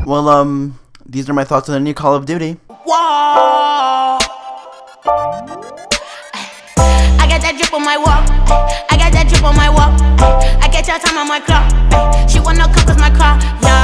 Well, these are my thoughts on the new Call of Duty. Whoa! I got that drip on my walk. I got that drip on my walk. I get your time on my clock. She wanna cook with my car. Yeah.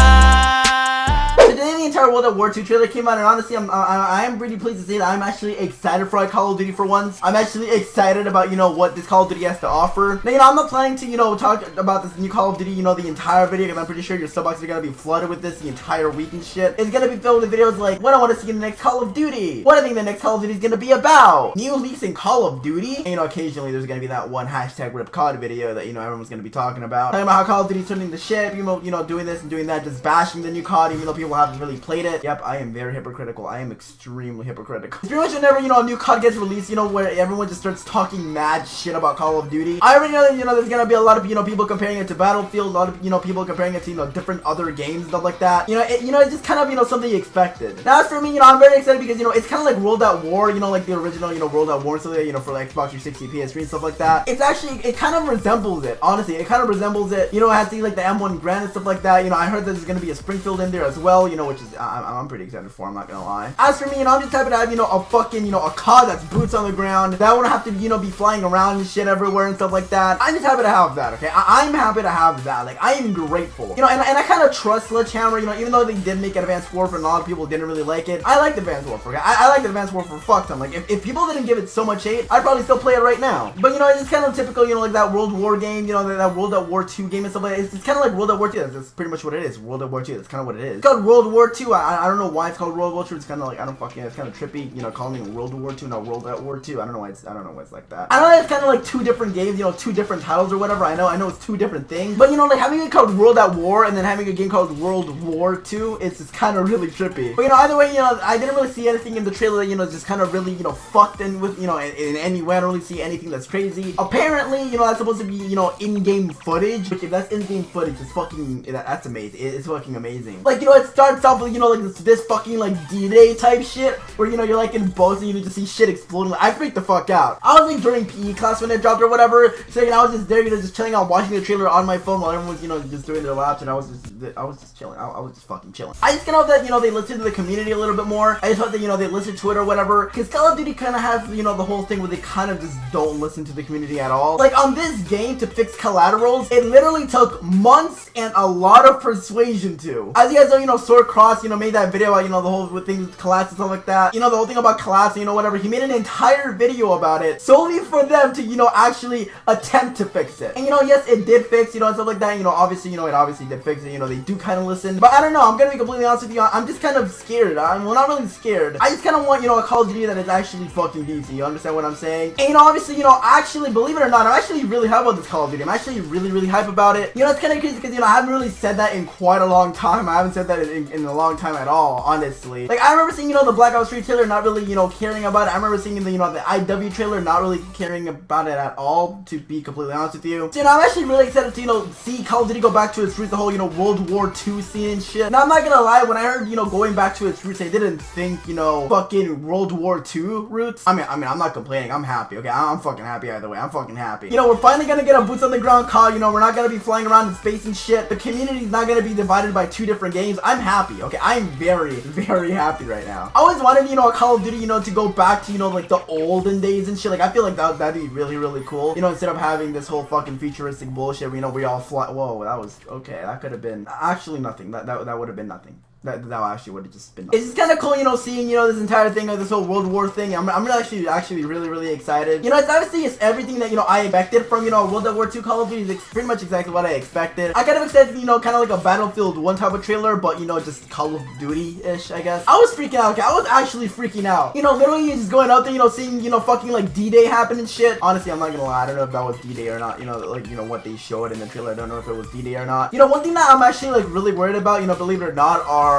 Today the entire World at War 2 trailer came out, and honestly, I am pretty pleased to say that I'm actually excited for Call of Duty for once. I'm actually excited about, what this Call of Duty has to offer. Now, I'm not planning to, talk about this new Call of Duty, the entire video, because I'm pretty sure your sub box are gonna be flooded with this the entire week and shit. It's gonna be filled with videos like what I want to see in the next Call of Duty, what I think the next Call of Duty is gonna be about, new leaks in Call of Duty, and, occasionally there's gonna be that one hashtag RipCOD video that, everyone's gonna be talking about how Call of Duty's turning the ship, doing this and doing that, just bashing the new COD, even though people haven't really played it. Yep, I am very hypocritical. I am extremely hypocritical. It's pretty much whenever, a new COD gets released, where everyone just starts talking mad shit about Call of Duty. I already know that, there's gonna be a lot of, people comparing it to Battlefield, a lot of, people comparing it to, different other games, stuff like that. It's just kind of, something expected. Now, as for me, I'm very excited because, it's kind of like World at War, like the original, World at War, so that, for like Xbox 360, PS3, and stuff like that. It's actually, it kind of resembles it, honestly. It kind of resembles it. It has like the M1 Grand and stuff like that. I heard that there's gonna be a Springfield in there as well, which is, I'm pretty excited for, I'm not gonna lie. As for me, I'm just happy to have, a fucking, a COD that's boots on the ground, that won't have to, be flying around and shit everywhere and stuff like that. I'm just happy to have that, okay? I'm happy to have that. Like, I am grateful. And I kind of trust Sledgehammer, even though they did make Advanced Warfare and a lot of people didn't really like it. I like Advanced Warfare, okay? I like Advanced Warfare for fuck ton. Like, if people didn't give it so much hate, I'd probably still play it right now. But, it's kind of typical, like that World War game, that World at War 2 game and stuff like that. It's kind of like World at War 2. That's pretty much what it is. World at War 2. That's kind of what it is. It's called World War 2. I don't know why it's called World War 2. It's kind of like, it's kind of trippy, calling it World War 2, not World at War 2. I don't know why it's like that. I know it's kind of like two different games, two different titles or whatever. I know it's two different things. But, like having it called World at War and then having a game called World War 2, it's just kind of really trippy. But, either way, I didn't really see anything in the trailer that, just kind of really, fucked in with, in any way. I don't really see anything that's crazy. Apparently, that's supposed to be, in-game footage. Which, if that's in-game footage, it's fucking, that's amazing. It's fucking amazing. Like, it starts off with, like this fucking, like, D-Day type shit, where, you're like in boats and you just see shit exploding. Like, I freaked the fuck out. I was like during PE class when it dropped or whatever, so I was just there, just chilling out, watching the trailer on my phone while everyone was, just doing their laps, and I was just chilling. I was just fucking chilling. I just kind of hope that, they listen to the community a little bit more. I just hope that, they listen to it or whatever, because Call of Duty kind of has, the whole thing where they kind of just don't listen to the community at all. Like, on this game, to fix collaterals, it literally took months and a lot of persuasion to. As you guys know, Sword Cross, made that video about, the whole thing with collapse and stuff like that. The whole thing about collapse, whatever. He made an entire video about it solely for them to, actually attempt to fix it. And, yes, it did fix, and stuff like that. Obviously, it obviously did fix it. They do kind of listen. But I don't know. I'm gonna be completely honest with you. I'm just kind of scared. Well, not really scared. I just kind of want, a Call of Duty that is actually fucking decent. You understand what I'm saying? And, obviously, actually, believe it or not, I'm actually really hype about this Call of Duty. I'm actually really hype about it. It's kind of crazy because, I haven't really said that in quite a long time. I haven't said that in a long time at all, honestly. Like, I remember seeing, the Black Ops 3 trailer, not really, caring about it. I remember seeing the, the IW trailer, not really caring about it at all, to be completely honest with you. So, I'm actually really excited to, see Call of Duty go back to its roots, the whole, World War 2 scene and shit. Now, I'm not gonna lie, when I heard, going back to its roots, I didn't think, fucking World War 2 roots. I mean, I'm not complaining. I'm happy, okay? I'm fucking happy either way. I'm fucking happy. We're finally gonna get a boots on the ground COD. We're not gonna be flying around in space and shit. The community's not gonna be divided by two different games. I'm happy, okay? I'm very happy right now. I always wanted, a Call of Duty, to go back to, like the olden days and shit. Like, I feel like that'd be really cool. Instead of having this whole fucking futuristic bullshit where, we all fly. Whoa, that was, okay, that could have been actually nothing. That would have been nothing. That actually would have just been. It's just kind of cool, seeing, this entire thing, like this whole World War thing. I'm actually really excited. It's obviously everything that, I expected from, World at War 2 Call of Duty. It's pretty much exactly what I expected. I kind of expected, kind of like a Battlefield 1 type of trailer, but, just Call of Duty-ish, I guess. I was freaking out, okay? I was actually freaking out. Literally just going out there, seeing, fucking like D-Day happen and shit. Honestly, I'm not gonna lie. I don't know if that was D-Day or not. Like, what they showed in the trailer. I don't know if it was D-Day or not. One thing that I'm actually, like, really worried about, believe it or not, are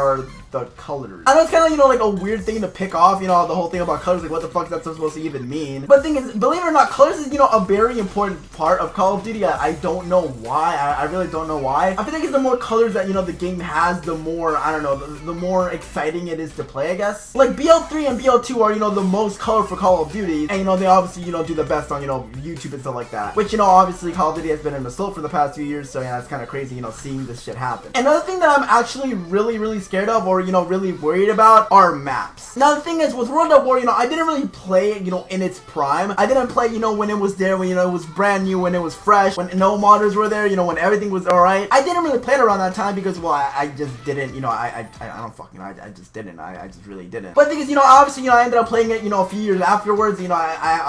the colors. I know it's kind of, you know, like a weird thing to pick off, you know, the whole thing about colors, like what the fuck is that supposed to even mean? But the thing is, believe it or not, colors is, you know, a very important part of Call of Duty. I don't know why. I really don't know why. I feel like it's the more colors that, you know, the game has, the more, I don't know, the more exciting it is to play, I guess. Like BL3 and BL2 are, you know, the most colorful Call of Duty, and, you know, they obviously, you know, do the best on, you know, YouTube and stuff like that. Which, you know, obviously Call of Duty has been in the slope for the past few years, so yeah, it's kind of crazy, you know, seeing this shit happen. Another thing that I'm actually really scared of, or, you know, really worried about, are maps. Now the thing is, with World at War, you know, I didn't really play it, you know, in its prime. I didn't play, you know, when it was there, when, you know, it was brand new, when it was fresh, when no modders were there, you know, when everything was alright. I didn't really play it around that time because, well, I just didn't, you know, I don't fucking know, I just didn't, I just really didn't. But the thing is, you know, obviously, you know, I ended up playing it, you know, a few years afterwards, you know, I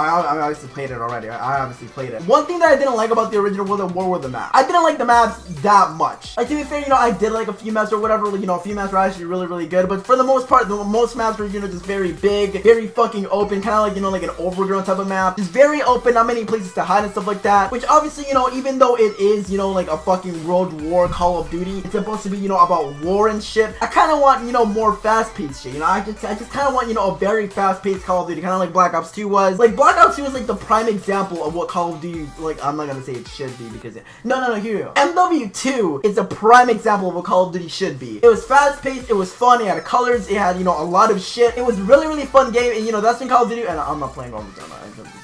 obviously played it already. I obviously played it. One thing that I didn't like about the original World at War were the maps. I didn't like the maps that much. Like, to be fair, you know, I did like a few maps or whatever, you know, a few maps were actually really good, but for the most part, most maps were, you know, just very big, very fucking open, kind of like, you know, like an overgrown type of map. Just very open, not many places to hide and stuff like that, which obviously, you know, even though it is, you know, like a fucking World War Call of Duty, it's supposed to be, you know, about war and shit. I kind of want, you know, more fast-paced shit, you know, I just kind of want, you know, a very fast-paced Call of Duty, kind of like Black Ops 2 was. Like, Black Ops 2 was, like, the prime example of what Call of Duty, like, I'm not gonna say it should be, because no, here you go. MW2 is a prime example of what Call of Duty should be. It was fast-paced, it was fun, it had colors, it had, you know, a lot of shit. It was really fun game, and, you know, that's when Call of Duty, and I'm not playing all the time,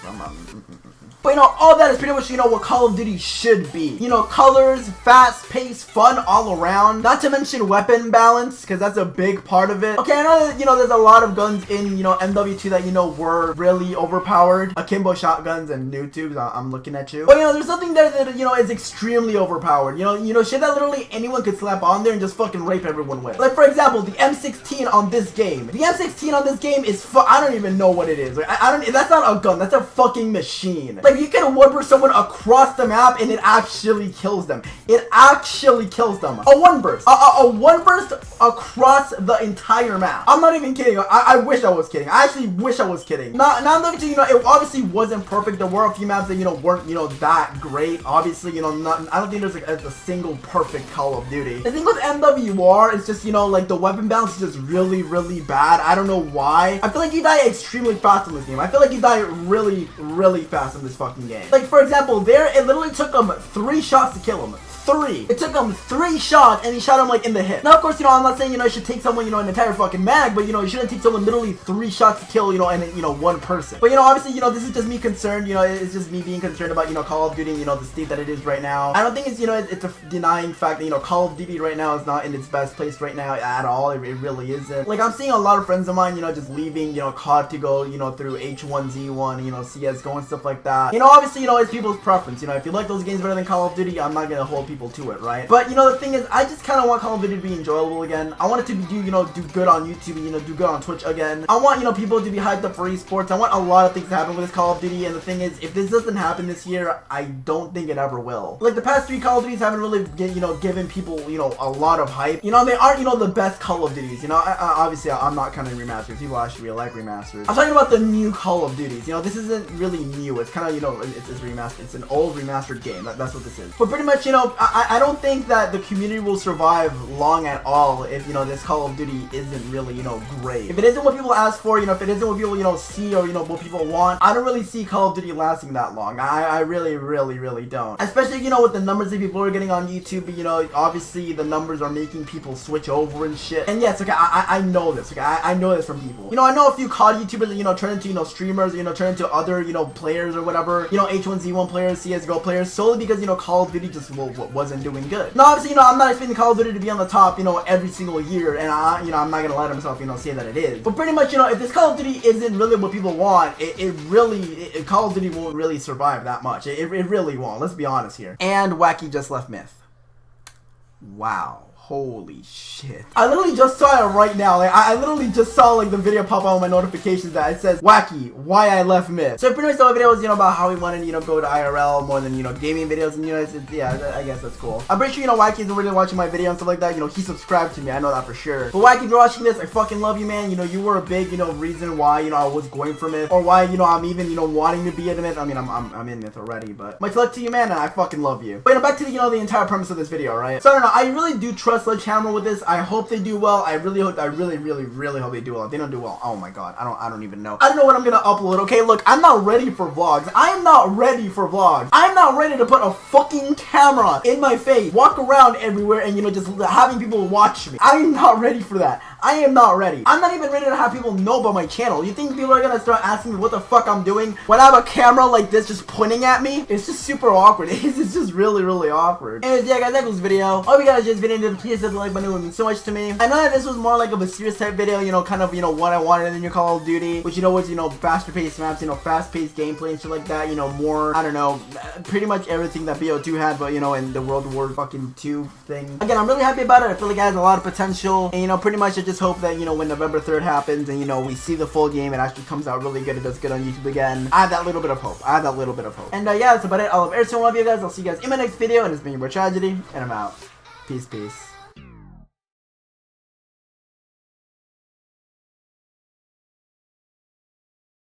I'm not. But, you know, all that is pretty much, you know, what Call of Duty should be. You know, colors, fast-paced, fun all around. Not to mention weapon balance, because that's a big part of it. Okay, I know that, you know, there's a lot of guns in, you know, MW2 that, you know, were really overpowered. Akimbo shotguns and noob tubes, I'm looking at you. But, you know, there's something there that, you know, is extremely overpowered. You know, shit that literally anyone could slap on there and just fucking rape everyone with. Like, for example, the M16 on this game. The M16 on this game is I don't even know what it is. Like, I don't, that's not a gun, that's a fucking machine. Like, you can one-burst someone across the map and it actually kills them. It actually kills them. A one-burst. A one-burst across the entire map. I'm not even kidding. I wish I was kidding. I actually wish I was kidding. Now that, you know, it obviously wasn't perfect. There were a few maps that, you know, weren't, you know, that great. Obviously, you know, I don't think there's like a single perfect Call of Duty. The thing with MWR is just, you know, like the weapon balance is just really bad. I don't know why. I feel like you die extremely fast in this game. I feel like you die really fast in this fucking game. Like, for example, it literally took him 3 shots to kill him. 3. It took him 3 shots and he shot him like in the hip. Now, of course, you know, I'm not saying, you know, it should take someone, you know, an entire fucking mag, but, you know, you shouldn't take someone literally 3 shots to kill, you know, and, you know, 1 person. But, you know, obviously, you know, this is just me concerned, you know, it's just me being concerned about, you know, Call of Duty, you know, the state that it is right now. I don't think it's, you know, it's a denying fact that, you know, Call of Duty right now is not in its best place right now at all. It really isn't. Like, I'm seeing a lot of friends of mine, you know, just leaving, you know, COD to go, you know, through H1Z1, you know, CSGO and stuff like that. You know, obviously, you know, it's people's preference. You know, if you like those games better than Call of Duty, I'm not gonna hold people to it, right? But, you know, the thing is, I just kind of want Call of Duty to be enjoyable again. I want it to be, you know, do good on YouTube and, you know, do good on Twitch again. I want, you know, people to be hyped up for esports. I want a lot of things to happen with this Call of Duty, and the thing is, if this doesn't happen this year, I don't think it ever will. Like, the past 3 Call of Duties haven't really, you know, given people, you know, a lot of hype. You know, they aren't, you know, the best Call of Duties. You know, obviously, I'm not counting remasters. People actually really like remasters. I'm talking about the new Call of Duties. You know, this isn't really new. It's kind of, you know, it's remastered. It's an old remastered game. That's what this is. But pretty much, you know, I don't think that the community will survive long at all if, you know, this Call of Duty isn't really, you know, great. If it isn't what people ask for, you know, if it isn't what people, you know, see, or, you know, what people want, I don't really see Call of Duty lasting that long. I really don't. Especially, you know, with the numbers that people are getting on YouTube, you know, obviously the numbers are making people switch over and shit. And yes, okay, I know this, okay, I know this from people. You know, I know a few COD YouTubers that, you know, turn into, you know, streamers, you know, turn into other, you know, players or whatever, you know, H1Z1 players, CSGO players, solely because, you know, Call of Duty just wasn't doing good. Now, obviously, you know, I'm not expecting Call of Duty to be on the top, you know, every single year, and you know, I'm not gonna let myself, you know, say that it is. But pretty much, you know, if this Call of Duty isn't really what people want, Call of Duty won't really survive that much. It really won't. Let's be honest here. And Wacky just left Myth. Wow. Holy shit. I literally just saw it right now. Like, I literally just saw, like, the video pop up on my notifications that it says, Wacky, why I left Myth. So pretty much the video was, you know, about how we wanted, you know, go to IRL more than, you know, gaming videos, and, you know, yeah, I guess that's cool. I'm pretty sure, you know, Wacky isn't really watching my video and stuff like that. You know, he subscribed to me. I know that for sure. But Wacky, if you're watching this, I fucking love you, man. You know, you were a big, you know, reason why, you know, I was going for Myth, or why, you know, I'm even, you know, wanting to be in Myth. I mean, I'm in Myth already, but much luck to you, man, and I fucking love you. But, you know, back to the, you know, the entire premise of this video, right? So, I don't know, I really do trust trust Sledgehammer with this. I hope they do well. I really hope they do well. If they don't do well, oh my god, I don't even know. I don't know what I'm gonna upload. Okay, look, I'm not ready for vlogs. I am not ready for vlogs. I'm not ready to put a fucking camera in my face, walk around everywhere, and just having people watch me. I am not ready for that. I am not ready. I'm not even ready to have people know about my channel. You think people are gonna start asking me what the fuck I'm doing when I have a camera like this just pointing at me? It's just super awkward. It's just really awkward. Anyways, yeah guys, that was this video. Hope you guys enjoyed this video. Please hit the like button. It would mean so much to me. I know that this was more like of a serious type video, kind of, what I wanted in the new Call of Duty, which, was, faster paced maps, fast paced gameplay and shit like that, more, I don't know, pretty much everything that BO2 had, but, in the World War fucking 2 thing. Again, I'm really happy about it. I feel like it has a lot of potential, and, pretty much I just hope that, when November 3rd happens and, we see the full game, it actually comes out really good, it does good on YouTube again. I have that little bit of hope. And, yeah, that's about it. I love every single one of you guys. I'll see you guys in my next video, and it's been your boy Tragedy, and I'm out. Peace.